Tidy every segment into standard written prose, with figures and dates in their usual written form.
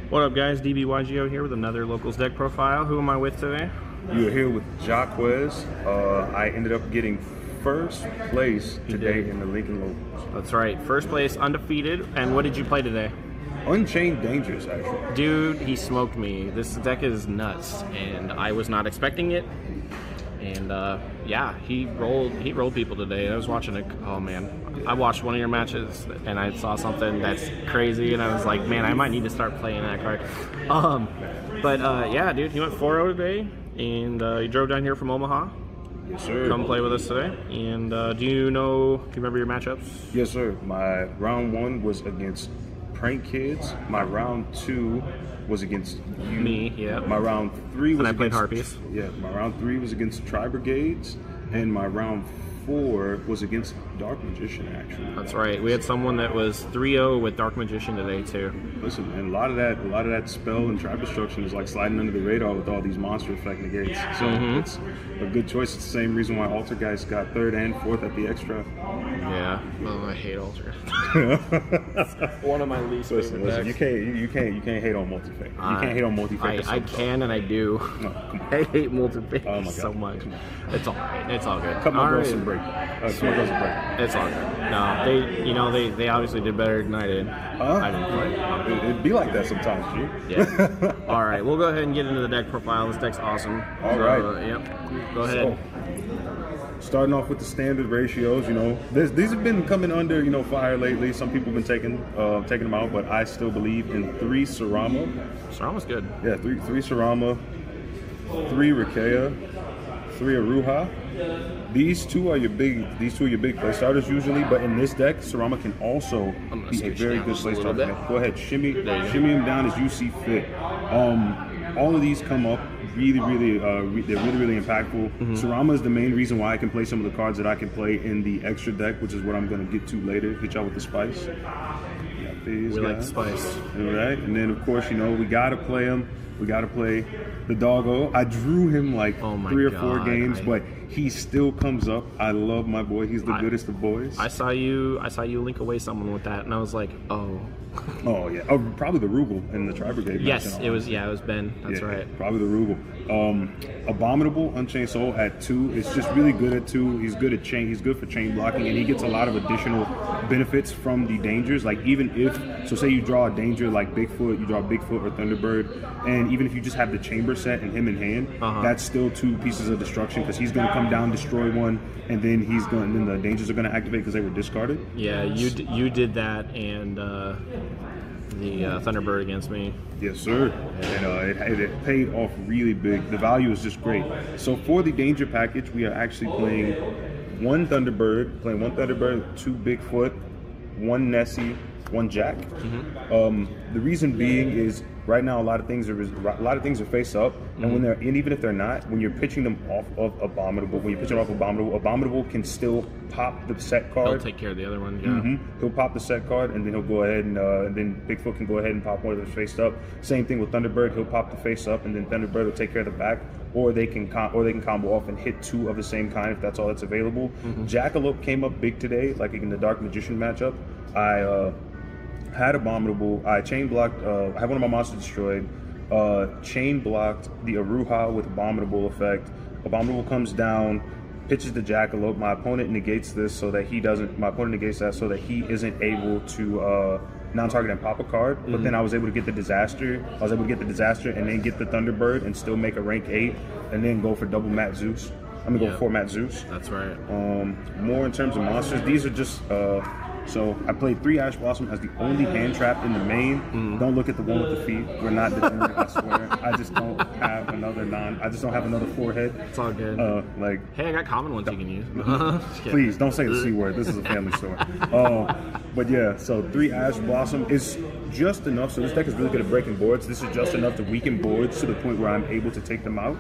What up, guys? DB-YGO here with another Locals deck profile. Who am I with today? You're here with Jacquez. I ended up getting first place today in the Lincoln Locals. That's right. First place, undefeated. And what did you play today? Unchained Dangerous, actually. Dude, he smoked me. This deck is nuts, and I was not expecting it. And yeah, he rolled people today. I was watching it. Oh man, I watched one of your matches, and I saw something that's crazy, and I was like, man, I might need to start playing that card. But yeah, dude, he went 4-0 today, and he drove down here from Omaha. Yes, sir. Come play with us today. And do you remember your matchups? Yes, sir. My round 1 was against Prank Kids. My round 2 was against you. Me, yeah. My round 3 was and I against... played Harpies. Yeah, my round 3 was against Tri Brigades, and my round 4 was against Dark Magician, actually. That's right. We had someone that was 3-0 with Dark Magician today, too. Listen, and a lot of that spell and trap destruction is like sliding under the radar with all these monster effect negates. So it's a good choice. It's the same reason why Altergeist got 3rd and 4th at the extra. Yeah. Oh, I hate Alter. One of my least favorite decks. You can't hate on multi-fate. You can't hate on multi-fate. I can and I do. No, come on. I hate multi-fate so much. It's all right. It's all good. Cut my girls right. some break. It's all good. No, they obviously did better than I did. I didn't play. It'd be like that sometimes, G. Yeah. All right, we'll go ahead and get into the deck profile. This deck's awesome. All right. Yep. Go ahead. So, starting off with the standard ratios, these have been coming under, fire lately. Some people have been taking them out, but I still believe in 3 Sarama. Sarama's good. Yeah, 3 Sarama, 3 Rikea, 3 Aruha. These two are your big play starters usually, but in this deck, Sarama can also be a very good play starter. Go ahead, shimmy him down as you see fit. All of these come up they're really impactful. Sarama is the main reason why I can play some of the cards that I can play in the extra deck, which is what I'm going to get to later. Hit y'all with the spice. We like the spice. All right, and then of course, we got to play him. We got to play the doggo. I drew him like 3 or 4 games, but he still comes up. I love my boy. He's the goodest of boys. I saw you link away someone with that, and I was like, oh. Oh yeah. Oh, probably the Rugal in the Tri Brigade. Yes, it was Ben. That's right. Probably the Rugal. Abominable Unchained Soul at 2. It's just really good at 2. He's good at chain. He's good for chain blocking, and he gets a lot of additional benefits from the dangers. Like even if say you draw a danger like Bigfoot, you draw Bigfoot or Thunderbird, and even if you just have the chamber set and him in hand, that's still 2 pieces of destruction because he's going to come down, destroy one, and then then the dangers are going to activate because they were discarded. Yeah, you did that, and the Thunderbird against me. Yes, sir. And it paid off really big. The value is just great. So for the danger package, we are actually playing 1 Thunderbird, 2 Bigfoot, 1 Nessie, 1 Jack. The reason being is right now a lot of things are face up, and even if they're not, when you're pitching them off of Abominable, Abominable can still pop the set card. He'll take care of the other one. Yeah. He'll pop the set card, and then he'll go ahead and then Bigfoot can go ahead and pop one of them face up. Same thing with Thunderbird. He'll pop the face up, and then Thunderbird will take care of the back, or they can combo off and hit 2 of the same kind if that's all that's available. Jackalope came up big today, like in the Dark Magician matchup. I had Abominable. I chain blocked. I had one of my monsters destroyed. Chain blocked the Aruha with Abominable effect. Abominable comes down, pitches the Jackalope. My opponent negates this so that he doesn't. My opponent negates that so that he isn't able to non-target and pop a card. But then I was able to get the Disaster. And then get the Thunderbird and still make a rank 8, and then go for double Matt Zeus. I'm gonna go for Matt Zeus. That's right. More in terms of monsters. These are just. So I played 3 Ash Blossom as the only hand trap in the main. Don't look at the one with the feet. We're not degenerate, I swear. I just don't have another forehead. It's all good. Hey, I got common ones you can use. Please don't say the C word. This is a family store. But yeah, so 3 Ash Blossom is just enough. So this deck is really good at breaking boards. This is just enough to weaken boards to the point where I'm able to take them out.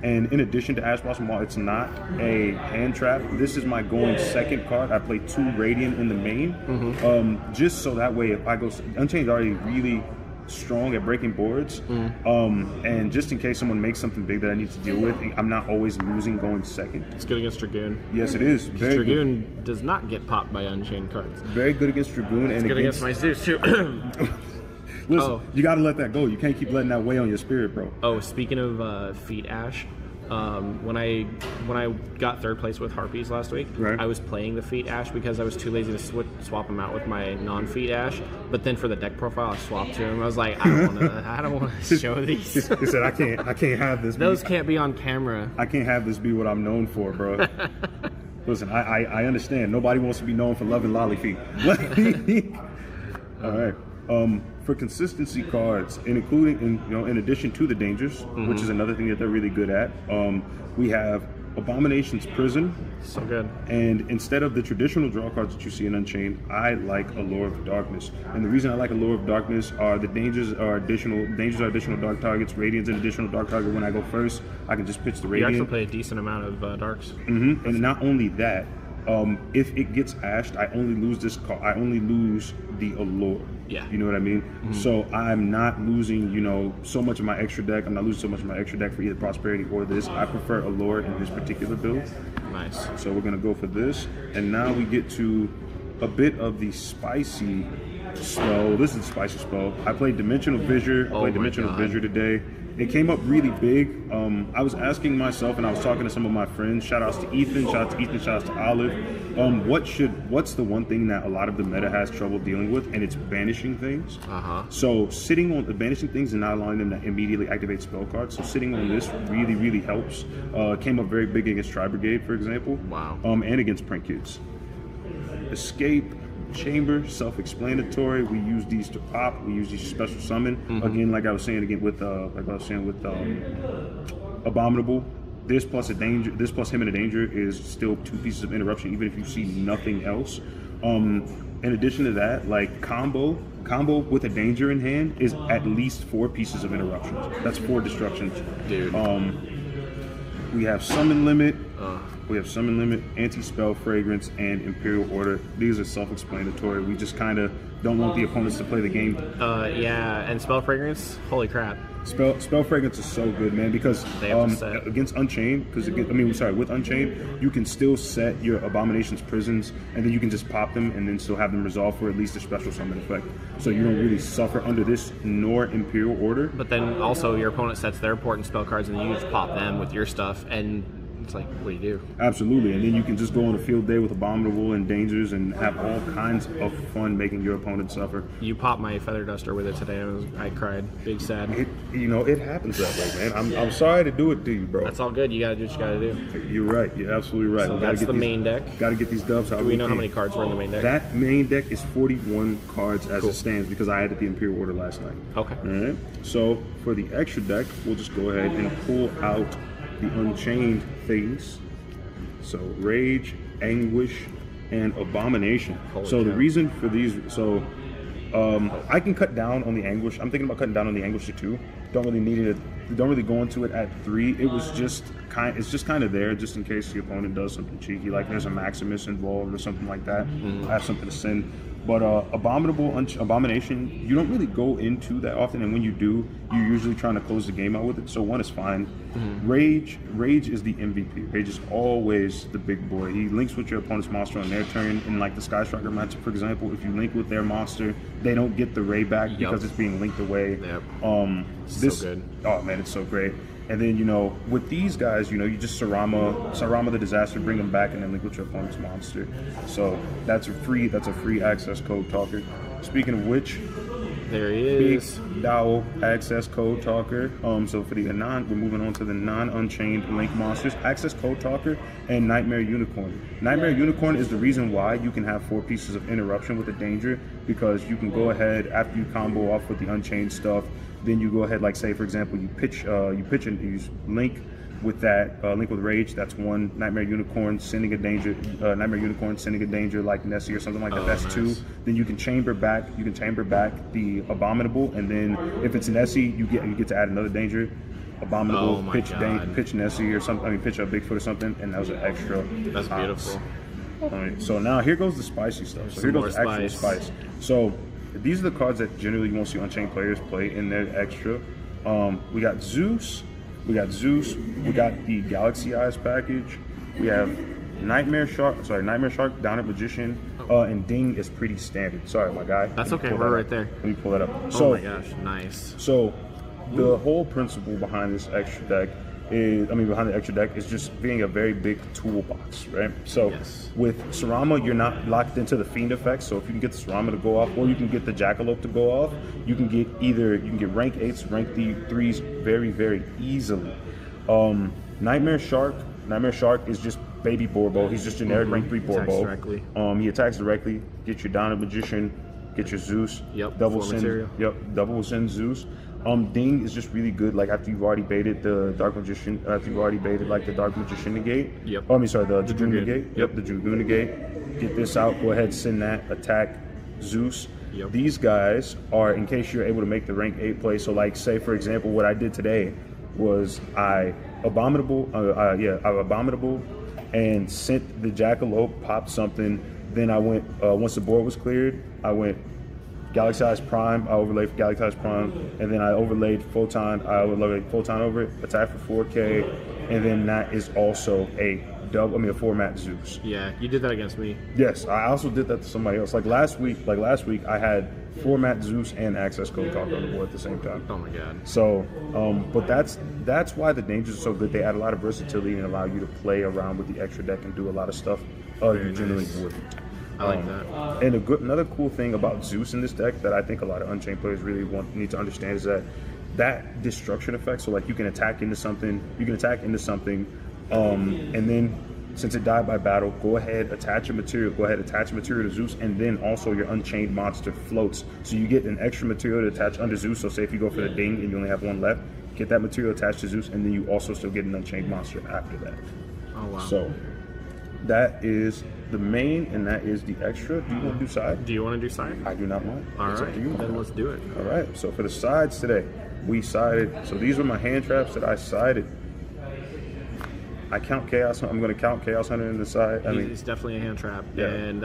And in addition to Ash Blossom, while it's not a hand trap, this is my going second card. I play 2 Radiant in the main, just so that way if I go... Unchained is already really strong at breaking boards, and just in case someone makes something big that I need to deal with, I'm not always losing going second. It's good against Dragoon. Yes, it is. Very Dragoon good. Does not get popped by Unchained cards. Very good against Dragoon. It's and good against my Zeus, too. Listen, you got to let that go. You can't keep letting that weigh on your spirit, bro. Oh, speaking of feet ash, when I got third place with Harpies last week, right. I was playing the feet ash because I was too lazy to swap them out with my non-feet ash. But then for the deck profile, I swapped to them. I was like, I don't want to show these. He said, I can't have this. Those can't be on camera. I can't have this be what I'm known for, bro. Listen, I understand. Nobody wants to be known for loving lolly feet. All right. For consistency cards, in addition to the dangers, which is another thing that they're really good at, we have Abomination's Prison. So good. And instead of the traditional draw cards that you see in Unchained, I like Allure of Darkness. And the reason I like Allure of Darkness are the dangers are additional dark targets, Radiant's an additional dark target. When I go first, I can just pitch the Radiant. You actually play a decent amount of darks. And not only that, if it gets ashed, I only lose this card. I only lose the Allure. Yeah. You know what I mean? So I'm not losing, so much of my extra deck. I'm not losing so much of my extra deck for either Prosperity or this. I prefer Allure in this particular build. Nice. So we're going to go for this. And now we get to a bit of the spicy spell. This is the spicy spell. I played Dimensional Visor. I played Dimensional Visor today. It came up really big. I was asking myself, and I was talking to some of my friends. Shout outs to Ethan. Shout out to Ethan. Shout out to Olive. What's the one thing that a lot of the meta has trouble dealing with? And it's banishing things. So sitting on the banishing things and not allowing them to immediately activate spell cards. So sitting on this really, really helps. Came up very big against Tri Brigade, for example. Wow. And against Print Kids. Escape. Chamber, self-explanatory. We use these to pop. We use these to special summon. Again, like I was saying with Abominable. This plus him in a danger is still 2 pieces of interruption, even if you see nothing else. In addition to that, like combo with a danger in hand is at least 4 pieces of interruptions. That's 4 destructions. Dude. We have summon limit. We have Summon Limit, Anti-Spell Fragrance, and Imperial Order. These are self-explanatory. We just kind of don't want the opponents to play the game. Yeah, and Spell Fragrance, holy crap. Spell Fragrance is so good, man, because against Unchained, with Unchained, you can still set your Abomination's Prisons, and then you can just pop them and then still have them resolve for at least a special summon effect. So you don't really suffer under this nor Imperial Order. But then also your opponent sets their important spell cards, and then you just pop them with your stuff, and it's like, what do you do? Absolutely, and then you can just go on a field day with Abominable and Dangers and have all kinds of fun making your opponent suffer. You popped my Feather Duster with it today. I cried. Big sad. It happens that way, man. I'm sorry to do it to you, bro. That's all good. You gotta do what you gotta do. You're right. You're absolutely right. So that's the main deck. Gotta get these dubs out. Do we know how many cards were in the main deck? That main deck is 41 cards as it stands because I added the Imperial Order last night. Okay. All right. So for the extra deck, we'll just go ahead and pull out the Unchained things. So Rage, Anguish, and Abomination. The reason for these, I can cut down on the Anguish. I'm thinking about cutting down on the Anguish to 2. Don't really need it. Don't really go into it at 3. It's just kind of there, just in case the opponent does something cheeky, like there's a Maximus involved or something like that. I have something to send. But Abomination, you don't really go into that often, and when you do, you're usually trying to close the game out with it. So 1 is fine. Rage is the MVP. Rage is always the big boy. He links with your opponent's monster on their turn. In like the Sky Striker matchup, for example, if you link with their monster, they don't get the Ray back because it's being linked away. So good. Oh man, it's so great. And then, with these guys, you just Sarama the Disaster, bring them back, and then link with your opponent's monster. So that's a free access code talker. Speaking of which, there he is. Big Dowel access code talker. So for we're moving on to the non-Unchained link monsters. Access code talker and Nightmare Unicorn. Nightmare Unicorn is the reason why you can have 4 pieces of interruption with a danger, because you can go ahead after you combo off with the Unchained stuff. Then you go ahead, like say for example, you pitch and use link with that link with Rage. That's 1. Nightmare Unicorn sending a danger. Like Nessie or something like that. That's nice. 2. Then you can chamber back. The Abominable, and then if it's Nessie, you get to add another danger. Abominable, pitch Nessie or something. Pitch a Bigfoot or something, and that was an extra. That's beautiful. All right, so now here goes the spicy stuff. So here goes the actual spice. So these are the cards that generally you won't see Unchained players play in their extra. We got Zeus. We got the Galaxy Eyes package. We have Nightmare Shark, Down at Magician, and Ding is pretty standard. Sorry, my guy. That's okay. We're right there. Let me pull that up. Oh my gosh, nice. So the whole principle behind this extra deck behind the extra deck is just being a very big toolbox, right? So with Sarama, you're not locked into the Fiend effect. So if you can get the Sarama to go off, or you can get the Jackalope to go off, you can get rank 8s, rank 3s very, very easily. Nightmare Shark is just baby Borbo. He's just generic rank 3 Borbo. He attacks directly. Get your Donna Magician, get your Zeus. Double send Zeus. Ding is just really good. Like after you've already baited the Dark Magician, like the Dark Magician negate. The Dragoon negate. The Dragoon negate. Get this out. Go ahead, send that. Attack Zeus. These guys are in case you're able to make the rank 8 play. So like say for example, what I did today was I abominable and sent the Jackalope, popped something. Then I went once the board was cleared, I went Galaxy Eyes Prime, I overlaid for Galaxy Eyes Prime, and then I overlaid Photon. I overlaid Photon over it, attack for 4K, and then that is also a 4-mat Zeus. Yeah, you did that against me. Yes, I also did that to somebody else. Like last week, I had 4-mat Zeus and Access Code Talk on the board at the same time. Oh my god. So, but that's why the dangers are so good. They add a lot of versatility and allow you to play around with the extra deck and do a lot of stuff you generally wouldn't. I like that. And another cool thing about Zeus in this deck that I think a lot of Unchained players really need to understand is that destruction effect. So like you can attack into something, and then since it died by battle, go ahead, attach a material to Zeus, and then also your Unchained monster floats. So you get an extra material to attach under Zeus. So say if you go for the Ding and you only have one left, get that material attached to Zeus, and then you also still get an Unchained monster after that. Oh wow. So that is the main, and that is the extra. Do you want to do side? Do you want to do side? I do not want. All right, then let's do it. All right, so for the sides today, we sided. So these were my hand traps that I sided. I count Chaos. I'm going to count Chaos Hunter in the side. It's definitely a hand trap. Yeah. And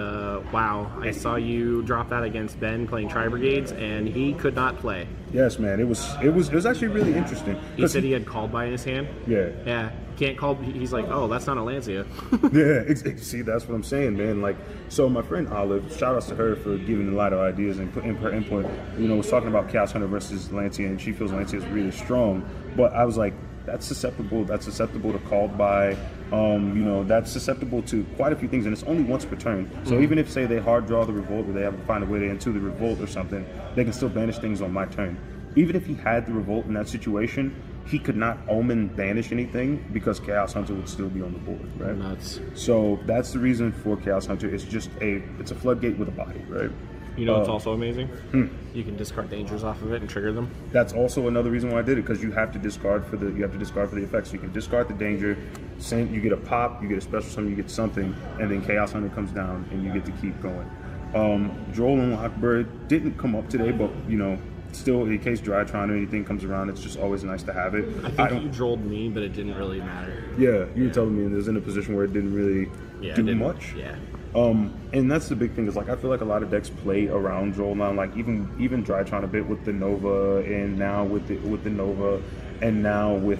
wow, I saw you drop that against Ben playing Tri Brigades, and he could not play. Yes, man. It was actually really interesting. He said he had called by in his hand. Yeah. Yeah. Can't call. He's like, oh, that's not a Lancia. Yeah. See, that's what I'm saying, man. Like, so my friend Olive, shout outs to her for giving a lot of ideas and putting her input. Was talking about Chaos Hunter versus Lancia, and she feels Lancia is really strong. But I was like, that's susceptible to called by. That's susceptible to quite a few things, and it's only once per turn. So even if, say, they hard draw the Revolt, or they have to find a way to into the Revolt or something, they can still banish things on my turn. Even if he had the Revolt in that situation, he could not Omen banish anything because Chaos Hunter would still be on the board, right? Nuts. So that's the reason for Chaos Hunter. It's just it's a floodgate with a body, right? It's also amazing? You can discard dangers off of it and trigger them. That's also another reason why I did it, because you have to discard for the effects. So you can discard the danger, you get a pop, you get a special summon, you get something, and then Chaos Hunter comes down and you get to keep going. Droll and Lockbird didn't come up today, but still, in case Drytron or anything comes around, it's just always nice to have it. I think you drolled me, but it didn't really matter. Yeah, you were telling me it was in a position where it didn't really do much. Yeah. And that's the big thing is, like, I feel like a lot of decks play around Droll now, like even Drytron a bit with the Nova, and now with the Nova, and now with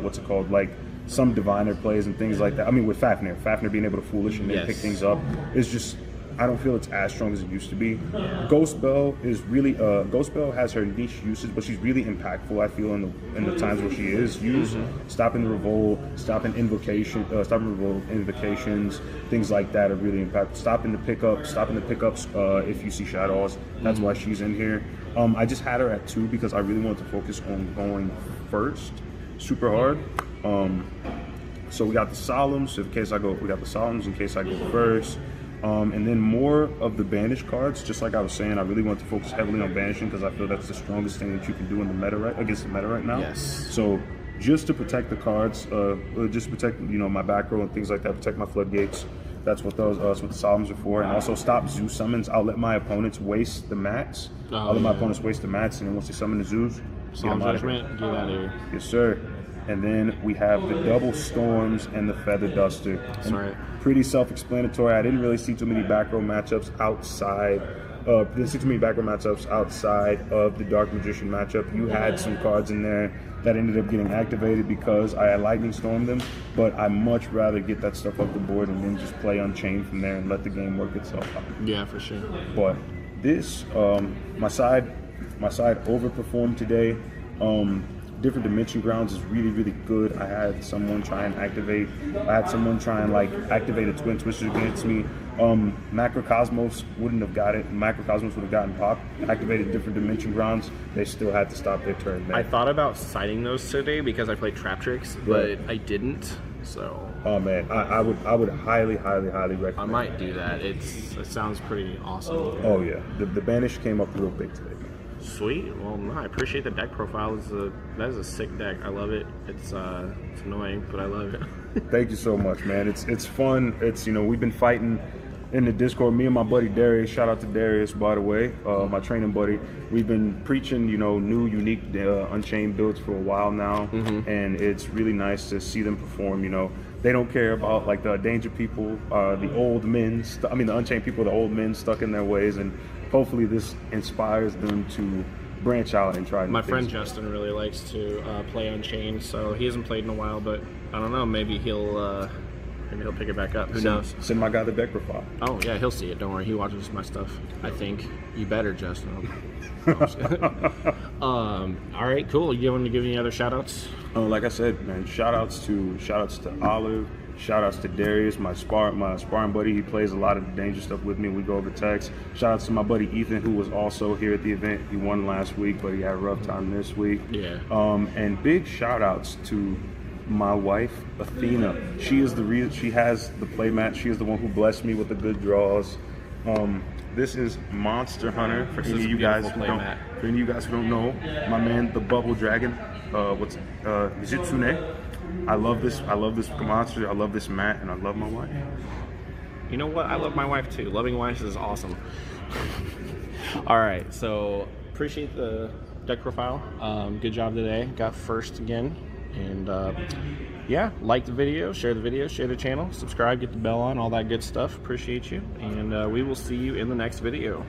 what's it called, like some Diviner plays and things like that. I mean, with Fafnir being able to Foolish and then pick things up is just, I don't feel it's as strong as it used to be. Yeah. Ghost Bell is really Ghost Bell has her niche uses, but she's really impactful. I feel in the times where she is used, stopping the Revolt, stopping Revolt invocations, things like that are really impactful. Stopping the pickups if you see shadows. That's why she's in here. I just had her at 2 because I really wanted to focus on going first, super hard. So we got the Solemns in case I go. We got the Solemns in case I go first. And then more of the banish cards, just like I was saying, I really want to focus heavily on banishing because I feel that's the strongest thing that you can do in the meta against the meta right now. Yes. So just to protect the cards, just protect my back row and things like that, protect my floodgates. That's what the Solemns are for, and also stop Zeus summons. I'll let my opponents waste the mats. I'll let my opponents waste the mats, and then once they summon the Zeus, Solemn Judgment, get out of here. Yes, sir. And then we have the Double Storms and the Feather Duster. That's right. Pretty self-explanatory. I didn't really see too many back row matchups outside the 6-minute background matchups outside of the Dark Magician matchup, you had some cards in there that ended up getting activated because I had Lightning Stormed them, but I much rather get that stuff off the board and then just play Unchained from there and let the game work itself out. Yeah, for sure. But this, my side overperformed today. Different Dimension Grounds is really, really good. I had someone try and activate a Twin Twister against me. Macrocosmos wouldn't have got it. Macrocosmos would have gotten popped. Activated Different Dimension Grounds. They still had to stop their turn. I thought about citing those today because I played Trap Tricks, but I didn't. So. Oh man, I would highly recommend. I might do that. It sounds pretty awesome. Oh yeah, the Banish came up real big today. Sweet. Well, no, I appreciate the deck profile. That is a sick deck. I love it. It's annoying, but I love it. Thank you so much, man. It's fun. It's we've been fighting in the Discord. Me and my buddy Darius. Shout out to Darius, by the way, my training buddy. We've been preaching new, unique Unchained builds for a while now, and it's really nice to see them perform. They don't care about like the Danger people, the old men. The Unchained people, the old men stuck in their ways, and hopefully this inspires them to branch out and try. My friend Justin really likes to play Unchained, so he hasn't played in a while, but I don't know. Maybe he'll pick it back up. Who knows? Send my guy the deck profile. Oh yeah, he'll see it. Don't worry. He watches my stuff. I think you better, Justin. All right, cool. You want to give any other shout outs? Like I said, man, shout outs to Olive, shout outs to Darius, my sparring buddy. He plays a lot of the Danger stuff with me. We go over text. Shout outs to my buddy Ethan, who was also here at the event. He won last week, but he had a rough time this week. Yeah. And big shout outs to my wife Athena. She is the reason. She has the playmat. She is the one who blessed me with the good draws. This is Monster Hunter. For any of you guys who don't know, my man, the Bubble Dragon. Zitsune. I love this monster. I love this mat, and I love my wife. You know what? I love my wife too. Loving wives is awesome. All right, so appreciate the deck profile. Good job today. Got first again, and yeah, like the video, share the channel, subscribe, get the bell on, all that good stuff. Appreciate you, and we will see you in the next video.